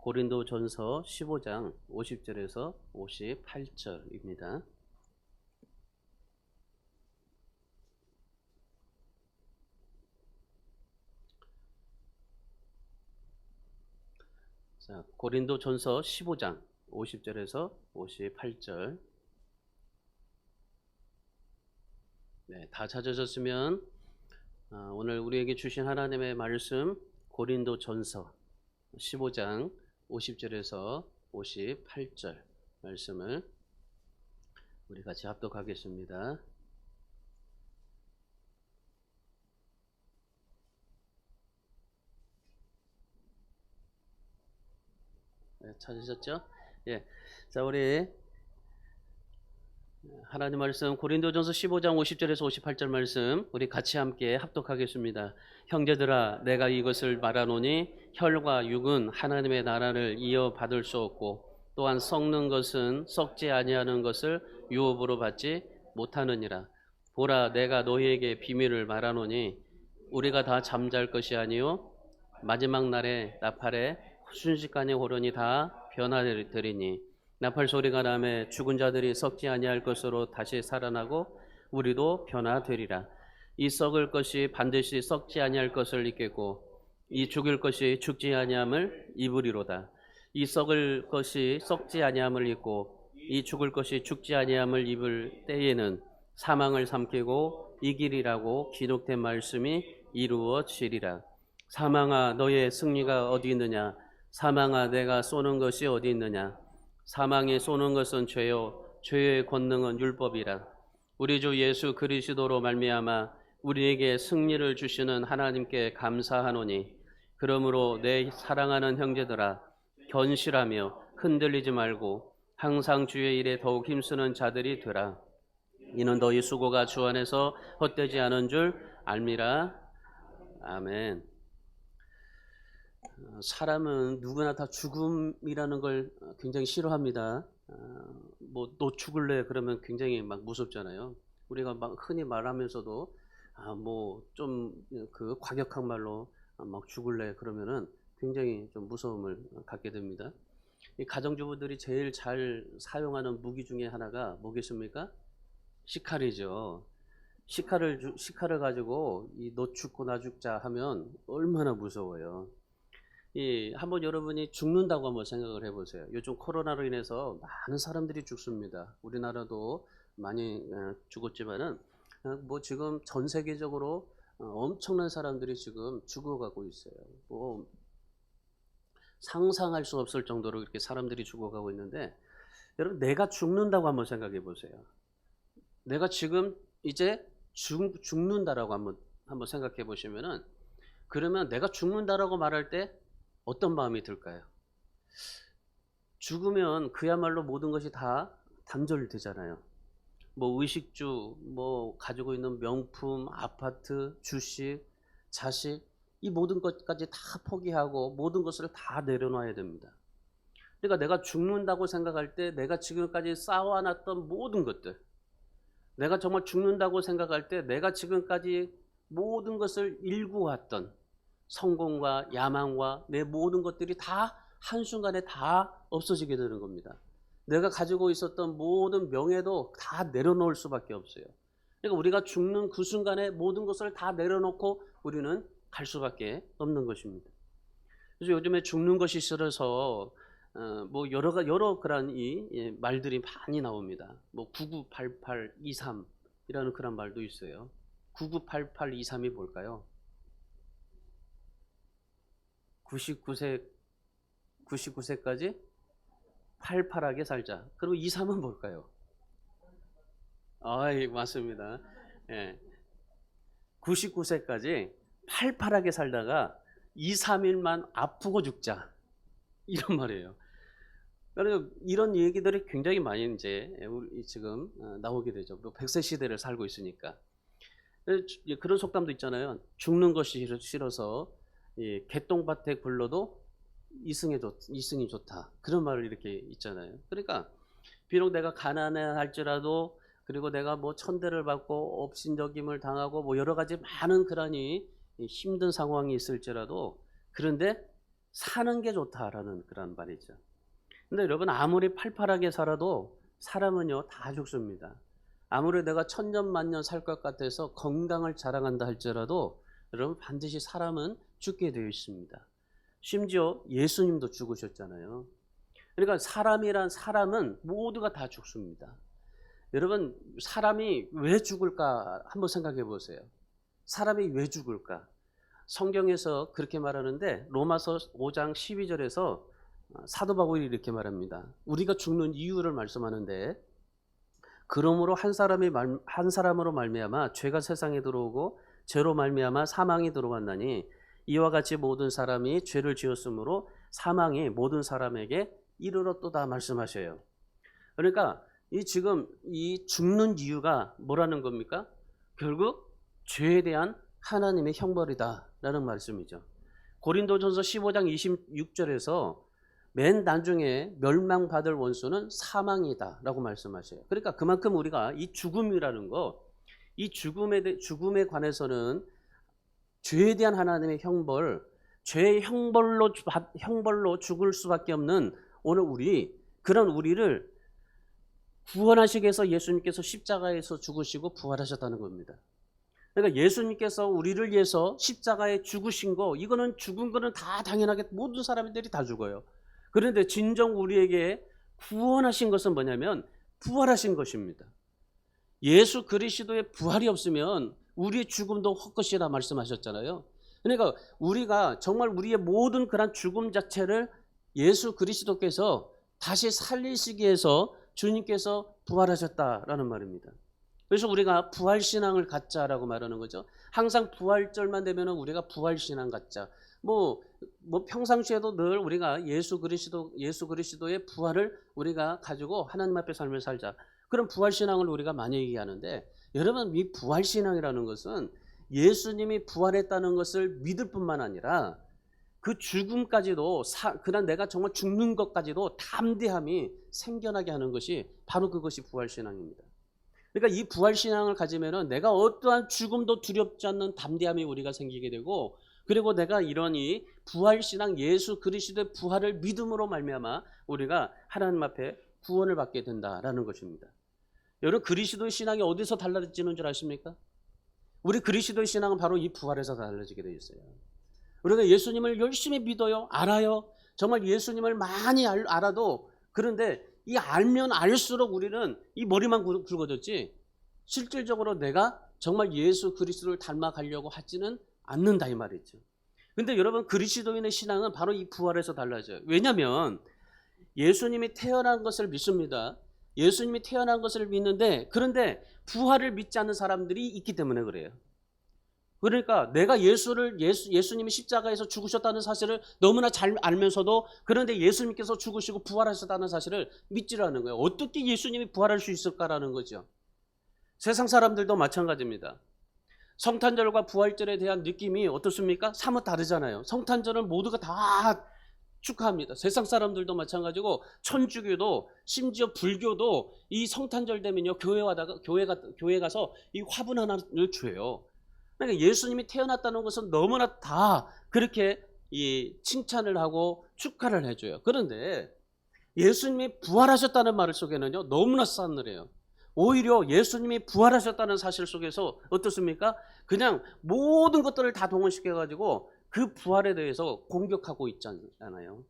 고린도전서 15장 50절에서 58절입니다. 자, 고린도전서 15장 50절에서 58절. 네, 다 찾으셨으면 오늘 우리에게 주신 하나님의 말씀 고린도전서 15장 50절에서 58절 말씀을 우리 같이 합독하겠습니다. 네, 찾으셨죠? 예. 자, 우리 하나님 말씀 고린도전서 15장 50절에서 58절 말씀 우리 같이 함께 합독하겠습니다. 형제들아 내가 이것을 말하노니 혈과 육은 하나님의 나라를 이어받을 수 없고 또한 썩는 것은 썩지 아니하는 것을 유업으로 받지 못하느니라. 보라 내가 너희에게 비밀을 말하노니 우리가 다 잠잘 것이 아니요 마지막 날에 나팔에 순식간에 호련히 다 변화되리니 나팔 소리가 나매 죽은 자들이 썩지 아니할 것으로 다시 살아나고 우리도 변화되리라. 이 썩을 것이 반드시 썩지 아니할 것을 입겠고 이 죽을 것이 죽지 아니함을 입으리로다. 이 썩을 것이 썩지 아니함을 입고 이 죽을 것이 죽지 아니함을 입을 때에는 사망을 삼키고 이기리라고 기록된 말씀이 이루어지리라. 사망아 너의 승리가 어디 있느냐? 사망아 내가 쏘는 것이 어디 있느냐? 사망에 쏘는 것은 죄요 죄의 권능은 율법이라. 우리 주 예수 그리스도로 말미암아 우리에게 승리를 주시는 하나님께 감사하노니 그러므로 내 사랑하는 형제들아 견실하며 흔들리지 말고 항상 주의 일에 더욱 힘쓰는 자들이 되라. 이는 너희 수고가 주 안에서 헛되지 않은 줄 알미라. 아멘. 사람은 누구나 다 죽음이라는 걸 굉장히 싫어합니다. 너 죽을래 그러면 굉장히 막 무섭잖아요. 우리가 막 흔히 말하면서도 뭐 좀 그 과격한 말로 막 죽을래 그러면은 굉장히 좀 무서움을 갖게 됩니다. 이 가정주부들이 제일 잘 사용하는 무기 중에 하나가 뭐겠습니까? 식칼이죠. 식칼을 가지고 너 죽고 나 죽자 하면 얼마나 무서워요. 한번 여러분이 죽는다고 한번 생각을 해보세요. 요즘 코로나로 인해서 많은 사람들이 죽습니다. 우리나라도 많이 죽었지만은 뭐 지금 전 세계적으로 엄청난 사람들이 지금 죽어가고 있어요. 뭐 상상할 수 없을 정도로 이렇게 사람들이 죽어가고 있는데 여러분 내가 죽는다고 한번 생각해 보세요. 내가 지금 이제 죽는다라고 한번 생각해 보시면은 그러면 내가 죽는다라고 말할 때 어떤 마음이 들까요? 죽으면 그야말로 모든 것이 다 단절되잖아요. 뭐 의식주, 뭐 가지고 있는 명품, 아파트, 주식, 자식 이 모든 것까지 다 포기하고 모든 것을 다 내려놔야 됩니다. 그러니까 내가 죽는다고 생각할 때 내가 지금까지 쌓아놨던 모든 것들, 내가 정말 죽는다고 생각할 때 내가 지금까지 모든 것을 일구었던 성공과 야망과 내 모든 것들이 다 한순간에 다 없어지게 되는 겁니다. 내가 가지고 있었던 모든 명예도 다 내려놓을 수밖에 없어요. 그러니까 우리가 죽는 그 순간에 모든 것을 다 내려놓고 우리는 갈 수밖에 없는 것입니다. 그래서 요즘에 죽는 것이 싫어서 뭐 여러 그런 말들이 많이 나옵니다. 뭐 998823 이라는 그런 말도 있어요. 998823이 뭘까요? 99세까지 팔팔하게 살자. 그리고 23은 뭘까요? 맞습니다. 예. 99세까지 팔팔하게 살다가 2, 3일만 아프고 죽자. 이런 말이에요. 그래서 이런 얘기들이 굉장히 많이 이제 우리 지금 나오게 되죠. 100세 시대를 살고 있으니까. 그런 속담도 있잖아요. 죽는 것이 싫어서 개똥밭에 굴러도 이승이 좋다. 그런 말을 이렇게 있잖아요. 그러니까 비록 내가 가난해 할지라도 그리고 내가 뭐 천대를 받고 업신여김을 당하고 뭐 여러 가지 많은 그러니 힘든 상황이 있을지라도 그런데 사는 게 좋다라는 그런 말이죠. 근데 여러분, 아무리 팔팔하게 살아도 사람은요 다 죽습니다. 아무리 내가 천년 만년 살 것 같아서 건강을 자랑한다 할지라도 여러분, 반드시 사람은 죽게 되어 있습니다. 심지어 예수님도 죽으셨잖아요. 그러니까 사람은 모두가 다 죽습니다. 여러분, 사람이 왜 죽을까 한번 생각해 보세요. 사람이 왜 죽을까? 성경에서 그렇게 말하는데, 로마서 5장 12절에서 사도 바울이 이렇게 말합니다. 우리가 죽는 이유를 말씀하는데, 그러므로 한 사람으로 말미암아 죄가 세상에 들어오고 죄로 말미암아 사망이 들어왔나니, 이와 같이 모든 사람이 죄를 지었으므로 사망이 모든 사람에게 이르렀도다 말씀하셔요. 그러니까 지금 이 죽는 이유가 뭐라는 겁니까? 결국 죄에 대한 하나님의 형벌이다라는 말씀이죠. 고린도전서 15장 26절에서 맨 나중에 멸망받을 원수는 사망이다라고 말씀하셔요. 그러니까 그만큼 우리가 이 죽음이라는 거, 이 죽음에 관해서는 죄에 대한 하나님의 형벌, 죄의 형벌로 죽을 수밖에 없는 오늘 그런 우리를 구원하시기 위해서 예수님께서 십자가에서 죽으시고 부활하셨다는 겁니다. 그러니까 예수님께서 우리를 위해서 십자가에 죽으신 거, 이거는 죽은 거는 다 당연하게 모든 사람들이 다 죽어요. 그런데 진정 우리에게 구원하신 것은 뭐냐면 부활하신 것입니다. 예수 그리스도의 부활이 없으면 우리의 죽음도 헛것이라 말씀하셨잖아요. 그러니까 우리가 정말 우리의 모든 그런 죽음 자체를 예수 그리스도께서 다시 살리시기 위해서 주님께서 부활하셨다라는 말입니다. 그래서 우리가 부활신앙을 갖자라고 말하는 거죠. 항상 부활절만 되면 우리가 부활신앙 갖자. 뭐 평상시에도 늘 우리가 예수 그리스도의 부활을 우리가 가지고 하나님 앞에 삶을 살자. 그런 부활신앙을 우리가 많이 얘기하는데, 여러분, 이 부활신앙이라는 것은 예수님이 부활했다는 것을 믿을 뿐만 아니라 그 죽음까지도 그냥 내가 정말 죽는 것까지도 담대함이 생겨나게 하는 것이 바로 그것이 부활신앙입니다. 그러니까 이 부활신앙을 가지면은 내가 어떠한 죽음도 두렵지 않는 담대함이 우리가 생기게 되고, 그리고 내가 이런 이 부활신앙, 예수 그리스도의 부활을 믿음으로 말미암아 우리가 하나님 앞에 구원을 받게 된다라는 것입니다. 여러분, 그리스도의 신앙이 어디서 달라지는 줄 아십니까? 우리 그리스도의 신앙은 바로 이 부활에서 달라지게 되어 있어요. 우리가 예수님을 열심히 믿어요, 알아요. 정말 예수님을 많이 알아도, 그런데 이 알면 알수록 우리는 이 머리만 굵어졌지 실질적으로 내가 정말 예수 그리스도를 닮아가려고 하지는 않는다 이 말이죠. 근데 여러분, 그리스도인의 신앙은 바로 이 부활에서 달라져요. 왜냐하면 예수님이 태어난 것을 믿습니다. 예수님이 태어난 것을 믿는데, 그런데 부활을 믿지 않는 사람들이 있기 때문에 그래요. 그러니까 내가 예수님이 십자가에서 죽으셨다는 사실을 너무나 잘 알면서도, 그런데 예수님께서 죽으시고 부활하셨다는 사실을 믿지를 않는 거예요. 어떻게 예수님이 부활할 수 있을까라는 거죠. 세상 사람들도 마찬가지입니다. 성탄절과 부활절에 대한 느낌이 어떻습니까? 사뭇 다르잖아요. 성탄절은 모두가 다 축하합니다. 세상 사람들도 마찬가지고, 천주교도 심지어 불교도 이 성탄절 되면요 교회 가서 이 화분 하나를 줘요. 그러니까 예수님이 태어났다는 것은 너무나 다 그렇게 칭찬을 하고 축하를 해줘요. 그런데 예수님이 부활하셨다는 말 속에는요 너무나 싸늘해요. 오히려 예수님이 부활하셨다는 사실 속에서 어떻습니까? 그냥 모든 것들을 다 동원시켜가지고 그 부활에 대해서 공격하고 있잖아요.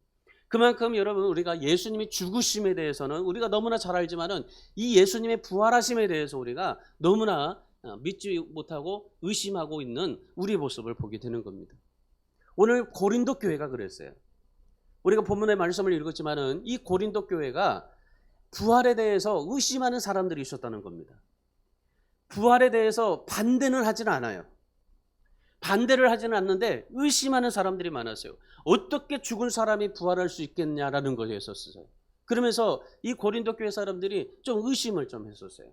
그만큼 여러분, 우리가 예수님이 죽으심에 대해서는 우리가 너무나 잘 알지만은 이 예수님의 부활하심에 대해서 우리가 너무나 믿지 못하고 의심하고 있는 우리의 모습을 보게 되는 겁니다. 오늘 고린도 교회가 그랬어요. 우리가 본문의 말씀을 읽었지만은 이 고린도 교회가 부활에 대해서 의심하는 사람들이 있었다는 겁니다. 부활에 대해서 반대는 하지는 않아요. 반대를 하지는 않는데 의심하는 사람들이 많았어요. 어떻게 죽은 사람이 부활할 수 있겠냐라는 것이었어요. 그러면서 이 고린도 교회 사람들이 좀 의심을 좀 했었어요.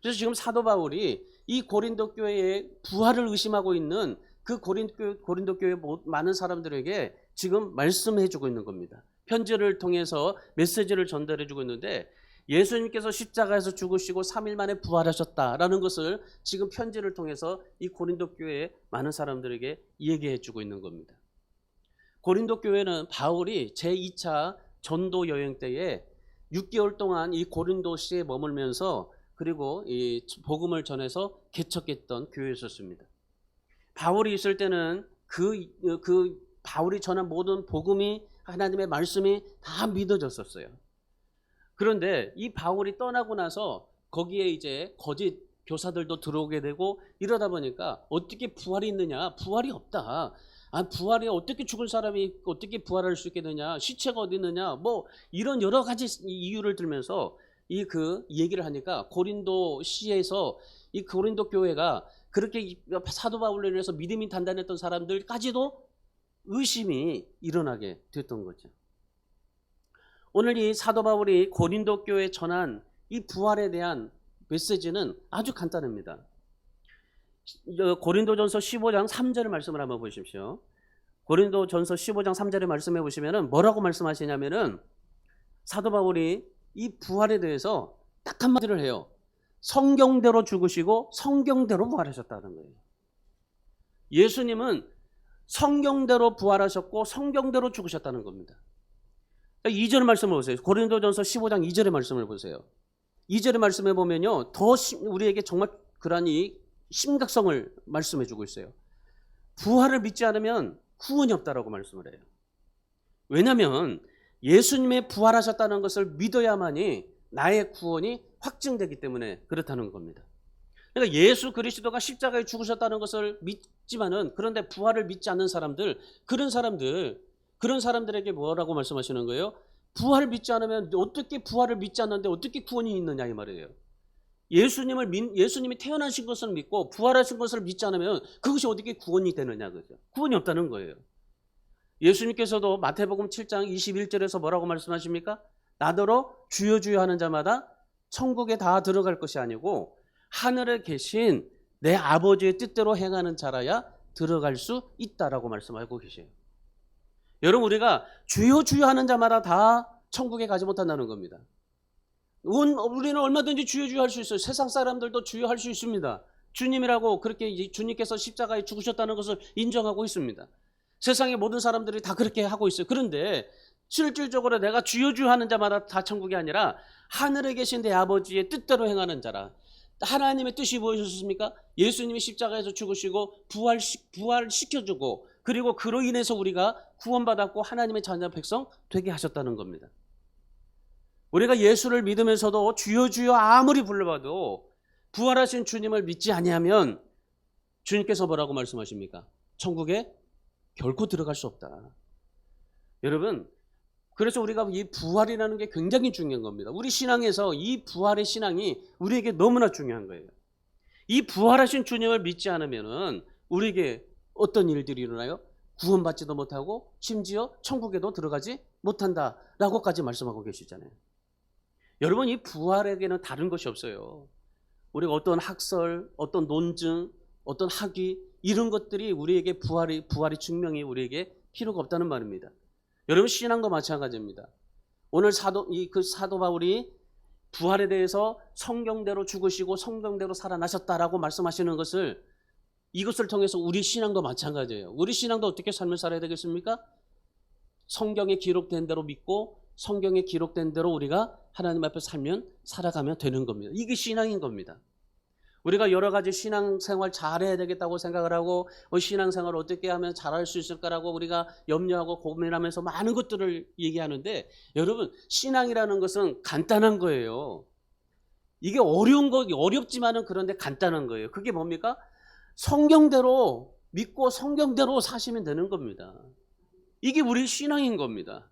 그래서 지금 사도 바울이 이 고린도 교회의 부활을 의심하고 있는 그 고린도 교회 많은 사람들에게 지금 말씀해 주고 있는 겁니다. 편지를 통해서 메시지를 전달해 주고 있는데, 예수님께서 십자가에서 죽으시고 3일 만에 부활하셨다라는 것을 지금 편지를 통해서 이 고린도 교회의 많은 사람들에게 얘기해 주고 있는 겁니다. 고린도 교회는 바울이 제2차 전도 여행 때에 6개월 동안 이 고린도시에 머물면서 그리고 이 복음을 전해서 개척했던 교회였었습니다. 바울이 있을 때는 그 바울이 전한 모든 복음이 하나님의 말씀이 다 믿어졌었어요. 그런데 이 바울이 떠나고 나서 거기에 이제 거짓 교사들도 들어오게 되고 이러다 보니까 어떻게 부활이 있느냐? 부활이 없다. 부활이 어떻게 죽을 사람이 어떻게 부활할 수 있게 되냐? 시체가 어디 있느냐? 뭐 이런 여러 가지 이유를 들면서 이 얘기를 하니까 고린도시에서 이 고린도 교회가 그렇게 사도 바울로 인해서 믿음이 단단했던 사람들까지도 의심이 일어나게 됐던 거죠. 오늘 이 사도 바울이 고린도 교회에 전한 이 부활에 대한 메시지는 아주 간단합니다. 고린도전서 15장 3절의 말씀을 한번 보십시오. 고린도전서 15장 3절의 말씀해 보시면은 뭐라고 말씀하시냐면은 사도 바울이 이 부활에 대해서 딱 한마디를 해요. 성경대로 죽으시고 성경대로 부활하셨다는 거예요. 예수님은 성경대로 부활하셨고 성경대로 죽으셨다는 겁니다. 2절의 말씀을 보세요. 고린도전서 15장 2절의 말씀을 보세요. 2절의 말씀에 보면요, 더 우리에게 정말 그러한 이 심각성을 말씀해 주고 있어요. 부활을 믿지 않으면 구원이 없다라고 말씀을 해요. 왜냐하면 예수님의 부활하셨다는 것을 믿어야만이 나의 구원이 확증되기 때문에 그렇다는 겁니다. 그러니까 예수 그리스도가 십자가에 죽으셨다는 것을 믿지만은 그런데 부활을 믿지 않는 사람들, 그런 사람들에게 뭐라고 말씀하시는 거예요? 부활을 믿지 않으면 어떻게 부활을 믿지 않는데 어떻게 구원이 있느냐 이 말이에요. 예수님이 태어나신 것을 믿고 부활하신 것을 믿지 않으면 그것이 어떻게 구원이 되느냐 그죠? 구원이 없다는 거예요. 예수님께서도 마태복음 7장 21절에서 뭐라고 말씀하십니까? 나더러 주여 주여 하는 자마다 천국에 다 들어갈 것이 아니고 하늘에 계신 내 아버지의 뜻대로 행하는 자라야 들어갈 수 있다라고 말씀하고 계세요. 여러분, 우리가 주여 주여 하는 자마다 다 천국에 가지 못한다는 겁니다. 우리는 얼마든지 주여 주여 할 수 있어요. 세상 사람들도 주여 할 수 있습니다. 주님이라고 그렇게 주님께서 십자가에 죽으셨다는 것을 인정하고 있습니다. 세상의 모든 사람들이 다 그렇게 하고 있어요. 그런데 실질적으로 내가 주여 주여 하는 자마다 다 천국이 아니라 하늘에 계신 내 아버지의 뜻대로 행하는 자라. 하나님의 뜻이 무엇이었습니까? 예수님이 십자가에서 죽으시고 부활시켜주고 그리고 그로 인해서 우리가 구원받았고 하나님의 자녀 백성 되게 하셨다는 겁니다. 우리가 예수를 믿으면서도 주여 주여 아무리 불러봐도 부활하신 주님을 믿지 아니하면 주님께서 뭐라고 말씀하십니까? 천국에 결코 들어갈 수 없다. 여러분, 그래서 우리가 이 부활이라는 게 굉장히 중요한 겁니다. 우리 신앙에서 이 부활의 신앙이 우리에게 너무나 중요한 거예요. 이 부활하신 주님을 믿지 않으면은 우리에게 어떤 일들이 일어나요? 구원받지도 못하고 심지어 천국에도 들어가지 못한다라고까지 말씀하고 계시잖아요. 여러분, 이 부활에게는 다른 것이 없어요. 우리가 어떤 학설, 어떤 논증, 어떤 학위 이런 것들이 우리에게 부활이 증명이 우리에게 필요가 없다는 말입니다. 여러분, 신앙도 마찬가지입니다. 오늘 사도 바울이 부활에 대해서 성경대로 죽으시고 성경대로 살아나셨다라고 말씀하시는 것을 이것을 통해서 우리 신앙도 마찬가지예요. 우리 신앙도 어떻게 삶을 살아야 되겠습니까? 성경에 기록된 대로 믿고 성경에 기록된 대로 우리가 하나님 앞에 살아가면 되는 겁니다. 이게 신앙인 겁니다. 우리가 여러 가지 신앙생활 잘해야 되겠다고 생각을 하고 신앙생활을 어떻게 하면 잘할 수 있을까라고 우리가 염려하고 고민하면서 많은 것들을 얘기하는데 여러분, 신앙이라는 것은 간단한 거예요. 이게 어렵지만은 그런데 간단한 거예요. 그게 뭡니까? 성경대로 믿고 성경대로 사시면 되는 겁니다. 이게 우리 신앙인 겁니다.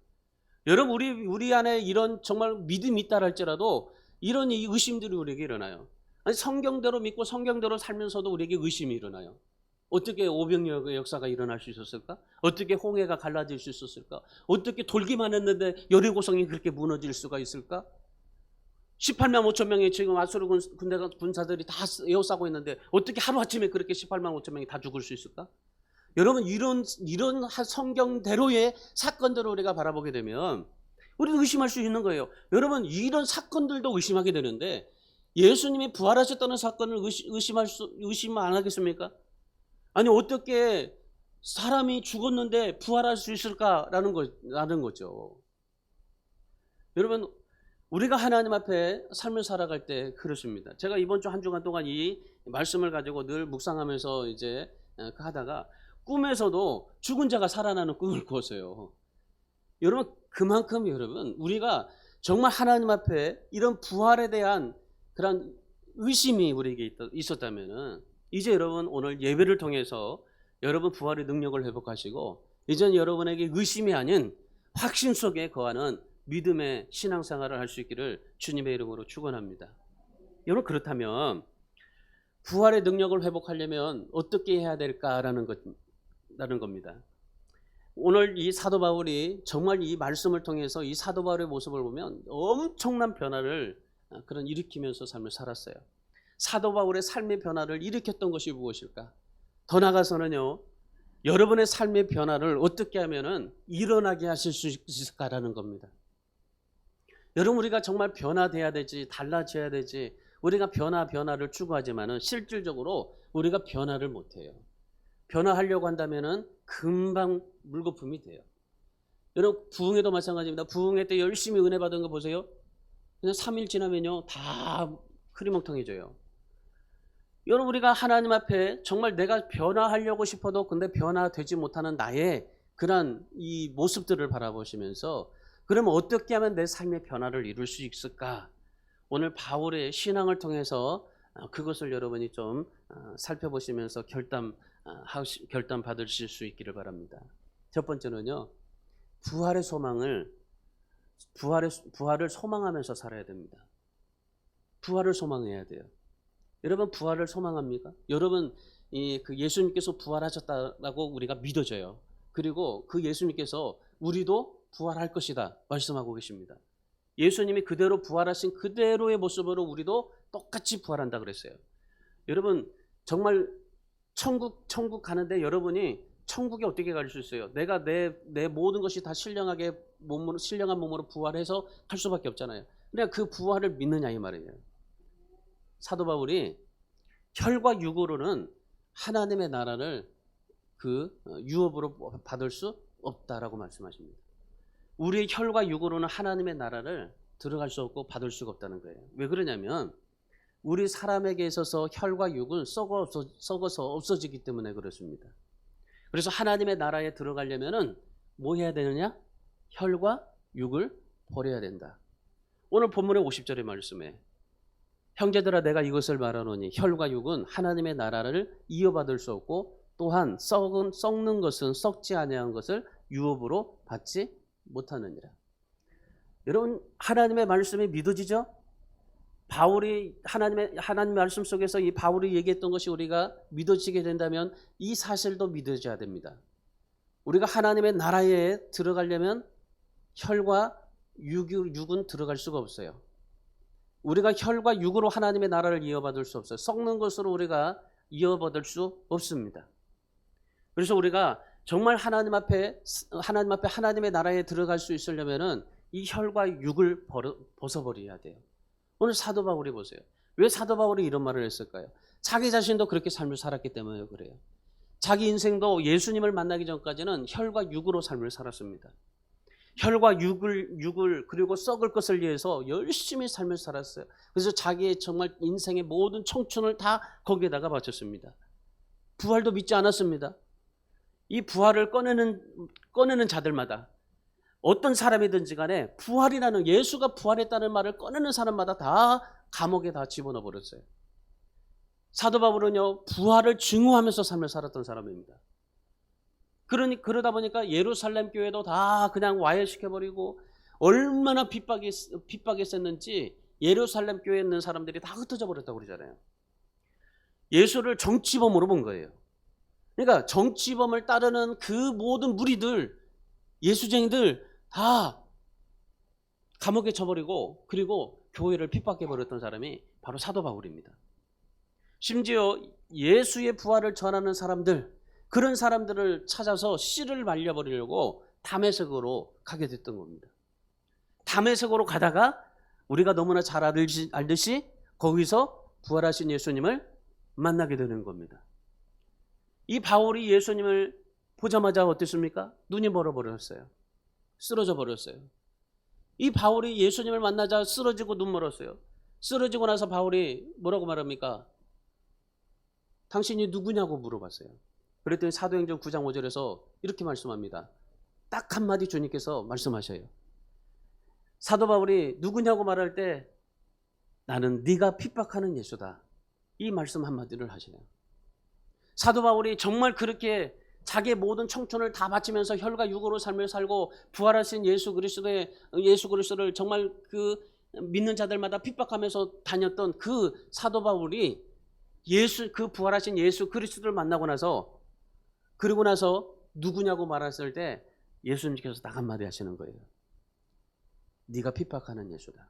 여러분, 우리 안에 이런 정말 믿음이 있다 할지라도 이런 의심들이 우리에게 일어나요. 아니, 성경대로 믿고 성경대로 살면서도 우리에게 의심이 일어나요. 어떻게 오병이어의 역사가 일어날 수 있었을까? 어떻게 홍해가 갈라질 수 있었을까? 어떻게 돌기만 했는데 여리고성이 그렇게 무너질 수가 있을까? 18만 5천 명이 지금 아수르 군사들이 다 에워싸고 있는데 어떻게 하루아침에 그렇게 18만 5천 명이 다 죽을 수 있을까? 여러분, 이런 성경대로의 사건들을 우리가 바라보게 되면 우리도 의심할 수 있는 거예요. 여러분, 이런 사건들도 의심하게 되는데 예수님이 부활하셨다는 사건을 의심 안 하겠습니까? 아니, 어떻게 사람이 죽었는데 부활할 수 있을까라는 거죠. 여러분, 우리가 하나님 앞에 삶을 살아갈 때 그렇습니다. 제가 이번 주 한 주간 동안 이 말씀을 가지고 늘 묵상하면서 이제 하다가 꿈에서도 죽은 자가 살아나는 꿈을 꿨어요. 여러분, 그만큼 여러분 우리가 정말 하나님 앞에 이런 부활에 대한 그런 의심이 우리에게 있었다면은 이제 여러분 오늘 예배를 통해서 여러분 부활의 능력을 회복하시고 이전 여러분에게 의심이 아닌 확신 속에 거하는 믿음의 신앙생활을 할 수 있기를 주님의 이름으로 축원합니다. 여러분, 그렇다면 부활의 능력을 회복하려면 어떻게 해야 될까라는 겁니다. 오늘 이 사도 바울이 정말 이 말씀을 통해서 이 사도 바울의 모습을 보면 엄청난 변화를 일으키면서 삶을 살았어요. 사도 바울의 삶의 변화를 일으켰던 것이 무엇일까? 더 나아가서는요, 여러분의 삶의 변화를 어떻게 하면은 일어나게 하실 수 있을까라는 겁니다. 여러분, 우리가 정말 변화돼야 되지, 달라져야 되지, 우리가 변화를 추구하지만은 실질적으로 우리가 변화를 못해요. 변화하려고 한다면은 금방 물거품이 돼요. 여러분, 부흥회도 마찬가지입니다. 부흥회 때 열심히 은혜 받은 거 보세요. 그냥 3일 지나면요 다 흐리멍텅해져요. 여러분, 우리가 하나님 앞에 정말 내가 변화하려고 싶어도 근데 변화되지 못하는 나의 그런 이 모습들을 바라보시면서 그러면 어떻게 하면 내 삶의 변화를 이룰 수 있을까? 오늘 바울의 신앙을 통해서 그것을 여러분이 좀 살펴보시면서 결단 받으실 수 있기를 바랍니다. 첫 번째는요, 부활을 소망하면서 살아야 됩니다. 부활을 소망해야 돼요. 여러분, 부활을 소망합니까? 여러분, 예수님께서 부활하셨다고 우리가 믿어져요. 그리고 그 예수님께서 우리도 부활할 것이다 말씀하고 계십니다. 예수님이 그대로 부활하신 그대로의 모습으로 우리도 똑같이 부활한다 그랬어요. 여러분, 정말 천국 가는데 여러분이 천국에 어떻게 갈 수 있어요? 내가 내 모든 것이 다 신령한 몸으로 부활해서 갈 수밖에 없잖아요. 그러니까 그 부활을 믿느냐 이 말이에요. 사도 바울이 혈과 육으로는 하나님의 나라를 유업으로 받을 수 없다라고 말씀하십니다. 우리의 혈과 육으로는 하나님의 나라를 들어갈 수 없고 받을 수가 없다는 거예요. 왜 그러냐면 우리 사람에게 있어서 혈과 육은 썩어서 없어지기 때문에 그렇습니다. 그래서 하나님의 나라에 들어가려면은 뭐 해야 되느냐? 혈과 육을 버려야 된다. 오늘 본문의 50절의 말씀에 형제들아 내가 이것을 말하노니 혈과 육은 하나님의 나라를 이어받을 수 없고 또한 썩는 것은 썩지 아니한 것을 유업으로 받지 못하느니라. 여러분, 하나님의 말씀이 믿어지죠? 바울이 하나님 말씀 속에서 이 바울이 얘기했던 것이 우리가 믿어지게 된다면 이 사실도 믿어져야 됩니다. 우리가 하나님의 나라에 들어가려면 혈과 육은 들어갈 수가 없어요. 우리가 혈과 육으로 하나님의 나라를 이어받을 수 없어요. 썩는 것으로 우리가 이어받을 수 없습니다. 그래서 우리가 정말 하나님 앞에 하나님의 나라에 들어갈 수 있으려면은 이 혈과 육을 벗어버려야 돼요. 오늘 사도 바울이 보세요. 왜 사도 바울이 이런 말을 했을까요? 자기 자신도 그렇게 삶을 살았기 때문에 그래요. 자기 인생도 예수님을 만나기 전까지는 혈과 육으로 삶을 살았습니다. 혈과 육을 그리고 썩을 것을 위해서 열심히 삶을 살았어요. 그래서 자기의 정말 인생의 모든 청춘을 다 거기에다가 바쳤습니다. 부활도 믿지 않았습니다. 이 부활을 꺼내는 자들마다 어떤 사람이든지 간에 부활이라는 예수가 부활했다는 말을 꺼내는 사람마다 다 감옥에 다 집어넣어 버렸어요. 사도 바울은요 부활을 증오하면서 삶을 살았던 사람입니다. 그러다 보니까 예루살렘 교회도 다 그냥 와해시켜버리고 얼마나 핍박했었는지 예루살렘 교회에 있는 사람들이 다 흩어져 버렸다고 그러잖아요. 예수를 정치범으로 본 거예요. 그러니까 정치범을 따르는 그 모든 무리들, 예수쟁이들 다 감옥에 쳐버리고 그리고 교회를 핍박해버렸던 사람이 바로 사도 바울입니다. 심지어 예수의 부활을 전하는 사람들, 그런 사람들을 찾아서 씨를 말려버리려고 다메섹으로 가게 됐던 겁니다. 다메섹으로 가다가 우리가 너무나 잘 알듯이 거기서 부활하신 예수님을 만나게 되는 겁니다. 이 바울이 예수님을 보자마자 어땠습니까? 눈이 멀어버렸어요. 쓰러져 버렸어요. 이 바울이 예수님을 만나자 쓰러지고 눈 멀었어요. 쓰러지고 나서 바울이 뭐라고 말합니까? 당신이 누구냐고 물어봤어요. 그랬더니 사도행전 9장 5절에서 이렇게 말씀합니다. 딱 한마디 주님께서 말씀하셔요. 사도 바울이 누구냐고 말할 때 나는 네가 핍박하는 예수다. 이 말씀 한마디를 하시네요. 사도 바울이 정말 그렇게 자기의 모든 청춘을 다 바치면서 혈과 육으로 삶을 살고 부활하신 예수 그리스도를 정말 그 믿는 자들마다 핍박하면서 다녔던 그 사도 바울이 그 부활하신 예수 그리스도를 만나고 나서 그리고 나서 누구냐고 말했을 때 예수님께서 딱 한마디 하시는 거예요. 네가 핍박하는 예수다.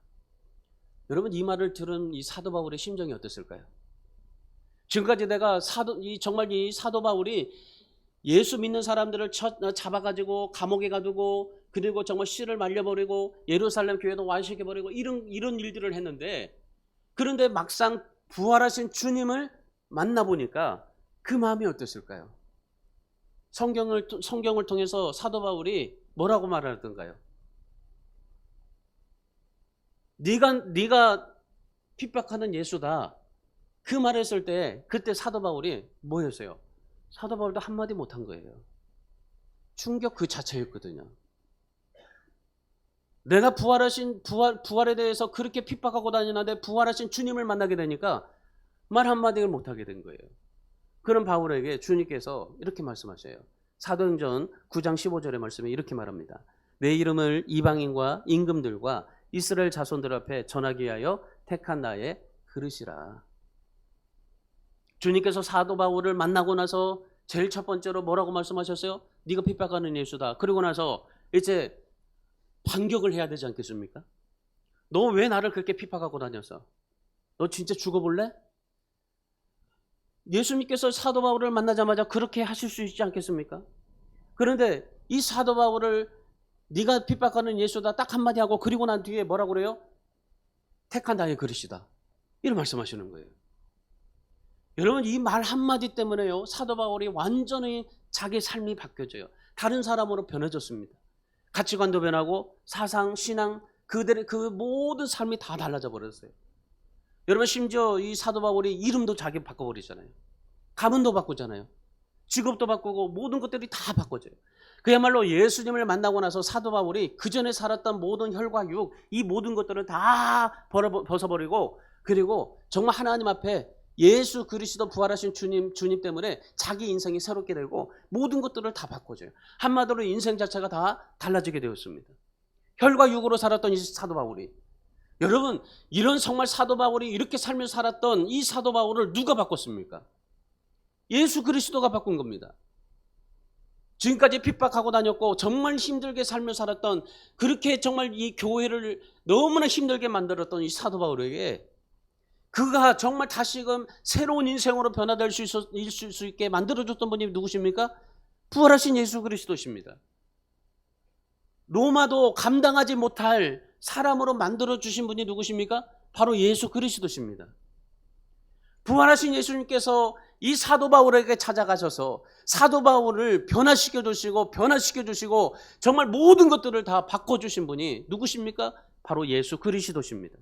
여러분 이 말을 들은 이 사도 바울의 심정이 어땠을까요? 지금까지 내가 정말 이 사도 바울이 예수 믿는 사람들을 잡아가지고 감옥에 가두고 그리고 정말 씨를 말려버리고 예루살렘 교회도 완식해버리고 이런 일들을 했는데 그런데 막상 부활하신 주님을 만나보니까 그 마음이 어땠을까요? 성경을 통해서 사도 바울이 뭐라고 말하던가요? 네가 핍박하는 예수다. 그 말했을 때 그때 사도 바울이 뭐였어요? 사도 바울도 한마디 못한 거예요. 충격 그 자체였거든요. 내가 부활에 대해서 그렇게 핍박하고 다니는데 부활하신 주님을 만나게 되니까 말 한마디를 못하게 된 거예요. 그런 바울에게 주님께서 이렇게 말씀하셔요. 사도행전 9장 15절의 말씀에 이렇게 말합니다. 내 이름을 이방인과 임금들과 이스라엘 자손들 앞에 전하기 위하여 택한 나의 그릇이라. 주님께서 사도 바울을 만나고 나서 제일 첫 번째로 뭐라고 말씀하셨어요? 네가 핍박하는 예수다. 그리고 나서 이제 반격을 해야 되지 않겠습니까? 너 왜 나를 그렇게 핍박하고 다녔어? 너 진짜 죽어볼래? 예수님께서 사도 바울을 만나자마자 그렇게 하실 수 있지 않겠습니까? 그런데 이 사도 바울을 네가 핍박하는 예수다 딱 한마디 하고 그리고 난 뒤에 뭐라고 그래요? 택한 나의 그릇이다. 이런 말씀하시는 거예요. 여러분 이 말 한마디 때문에요. 사도 바울이 완전히 자기 삶이 바뀌어져요. 다른 사람으로 변해졌습니다. 가치관도 변하고 사상, 신앙, 그들의 그 모든 삶이 다 달라져 버렸어요. 여러분 심지어 이 사도 바울이 이름도 자기 바꿔버리잖아요. 가문도 바꾸잖아요. 직업도 바꾸고 모든 것들이 다 바꿔져요. 그야말로 예수님을 만나고 나서 사도 바울이 그전에 살았던 모든 혈과 육 이 모든 것들을 다 벗어버리고 그리고 정말 하나님 앞에 예수 그리스도 부활하신 주님 때문에 자기 인생이 새롭게 되고 모든 것들을 다 바꿔줘요. 한마디로 인생 자체가 다 달라지게 되었습니다. 혈과 육으로 살았던 이 사도 바울이 여러분 이런 정말 사도 바울이 이렇게 살면서 살았던 이 사도 바울을 누가 바꿨습니까? 예수 그리스도가 바꾼 겁니다. 지금까지 핍박하고 다녔고 정말 힘들게 살면서 살았던 그렇게 정말 이 교회를 너무나 힘들게 만들었던 이 사도 바울에게 그가 정말 다시금 새로운 인생으로 변화될 수 있게 만들어줬던 분이 누구십니까? 부활하신 예수 그리스도십니다. 로마도 감당하지 못할 사람으로 만들어주신 분이 누구십니까? 바로 예수 그리스도십니다. 부활하신 예수님께서 이 사도 바울에게 찾아가셔서 사도 바울을 변화시켜 주시고 정말 모든 것들을 다 바꿔주신 분이 누구십니까? 바로 예수 그리스도십니다.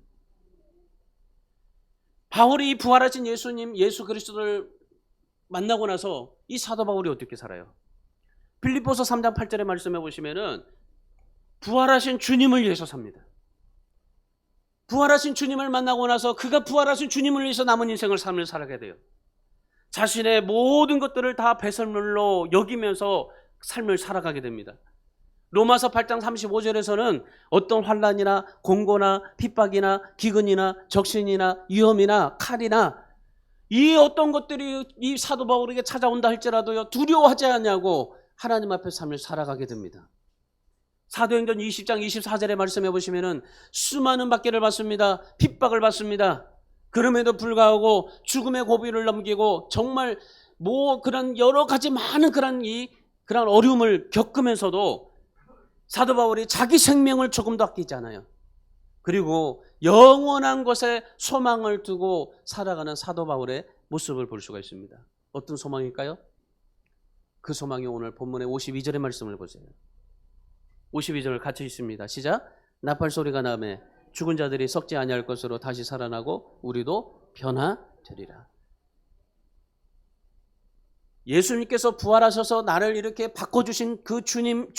바울이 부활하신 예수 그리스도를 만나고 나서 이 사도 바울이 어떻게 살아요? 빌립보서 3장 8절의 말씀해 보시면은 부활하신 주님을 위해서 삽니다. 부활하신 주님을 만나고 나서 그가 부활하신 주님을 위해서 남은 인생을 삶을 살아가게 돼요. 자신의 모든 것들을 다 배설물로 여기면서 삶을 살아가게 됩니다. 로마서 8장 35절에서는 어떤 환난이나 공고나 핍박이나 기근이나 적신이나 위험이나 칼이나 이 어떤 것들이 이 사도 바울에게 찾아온다 할지라도요 두려워하지 않냐고 하나님 앞에 삶을 살아가게 됩니다. 사도행전 20장 24절에 말씀해 보시면은 수많은 박해를 받습니다. 핍박을 받습니다. 그럼에도 불구하고 죽음의 고비를 넘기고 정말 그런 여러 가지 많은 그런 어려움을 겪으면서도 사도 바울이 자기 생명을 조금도 아끼지 않아요. 그리고 영원한 것에 소망을 두고 살아가는 사도 바울의 모습을 볼 수가 있습니다. 어떤 소망일까요? 그 소망이 오늘 본문의 52절의 말씀을 보세요. 52절 같이 있습니다. 시작. 나팔 소리가 나매 죽은 자들이 썩지 아니할 것으로 다시 살아나고 우리도 변화되리라. 예수님께서 부활하셔서 나를 이렇게 바꿔주신 그 주님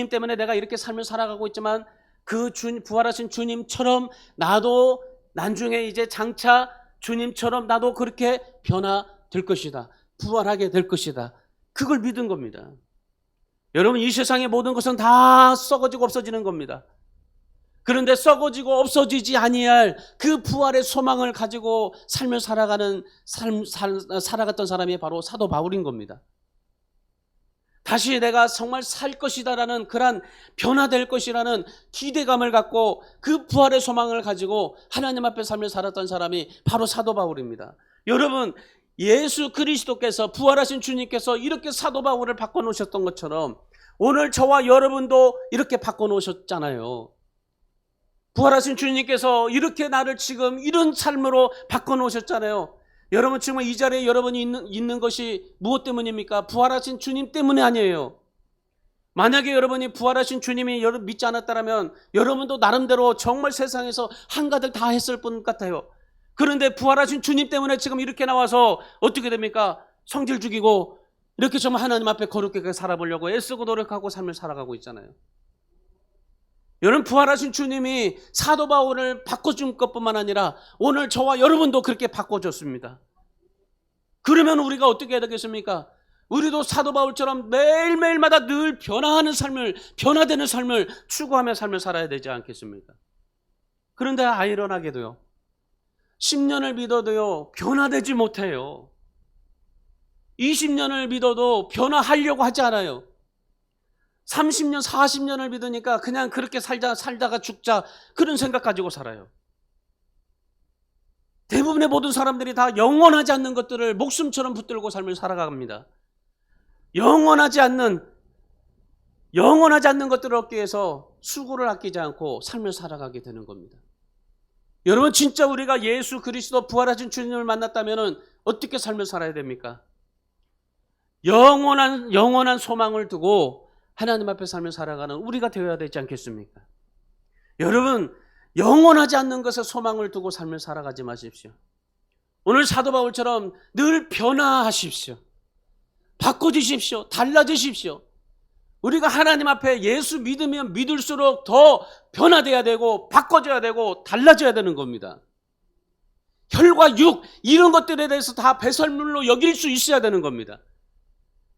때문에 내가 이렇게 삶을 살아가고 있지만 그 부활하신 주님처럼 나도 나중에 이제 장차 주님처럼 나도 그렇게 변화될 것이다. 부활하게 될 것이다. 그걸 믿은 겁니다. 여러분, 이 세상의 모든 것은 다 썩어지고 없어지는 겁니다. 그런데 썩어지고 없어지지 아니할 그 부활의 소망을 가지고 삶을 살아갔던 사람이 바로 사도 바울인 겁니다. 다시 내가 정말 살 것이다라는 그런 변화될 것이라는 기대감을 갖고 그 부활의 소망을 가지고 하나님 앞에 삶을 살았던 사람이 바로 사도 바울입니다. 여러분, 예수 그리스도께서 부활하신 주님께서 이렇게 사도 바울을 바꿔놓으셨던 것처럼 오늘 저와 여러분도 이렇게 바꿔놓으셨잖아요. 부활하신 주님께서 이렇게 나를 지금 이런 삶으로 바꿔놓으셨잖아요. 여러분, 지금 이 자리에 여러분이 있는 것이 무엇 때문입니까? 부활하신 주님 때문에 아니에요. 만약에 여러분이 부활하신 주님이 여러분 믿지 않았다면 여러분도 나름대로 정말 세상에서 한가득 다 했을 분 같아요. 그런데 부활하신 주님 때문에 지금 이렇게 나와서 어떻게 됩니까? 성질 죽이고 이렇게 정말 하나님 앞에 거룩하게 살아보려고 애쓰고 노력하고 삶을 살아가고 있잖아요. 여러분, 부활하신 주님이 사도 바울을 바꿔준 것뿐만 아니라 오늘 저와 여러분도 그렇게 바꿔줬습니다. 그러면 우리가 어떻게 해야 되겠습니까? 우리도 사도 바울처럼 매일매일마다 늘 변화되는 삶을 추구하며 삶을 살아야 되지 않겠습니까? 그런데 아이러니하게도요, 10년을 믿어도요 변화되지 못해요. 20년을 믿어도 변화하려고 하지 않아요. 30년, 40년을 믿으니까 그냥 그렇게 살다가 죽자 그런 생각 가지고 살아요. 대부분의 모든 사람들이 다 영원하지 않는 것들을 목숨처럼 붙들고 삶을 살아갑니다. 영원하지 않는 것들을 얻기 위해서 수고를 아끼지 않고 삶을 살아가게 되는 겁니다. 여러분, 진짜 우리가 예수 그리스도 부활하신 주님을 만났다면 어떻게 삶을 살아야 됩니까? 영원한 소망을 두고 하나님 앞에 삶을 살아가는 우리가 되어야 되지 않겠습니까? 여러분, 영원하지 않는 것에 소망을 두고 삶을 살아가지 마십시오. 오늘 사도 바울처럼 늘 변화하십시오. 바꿔주십시오. 달라지십시오. 우리가 하나님 앞에 예수 믿으면 믿을수록 더 변화돼야 되고 바꿔져야 되고 달라져야 되는 겁니다. 혈과 육 이런 것들에 대해서 다 배설물로 여길 수 있어야 되는 겁니다.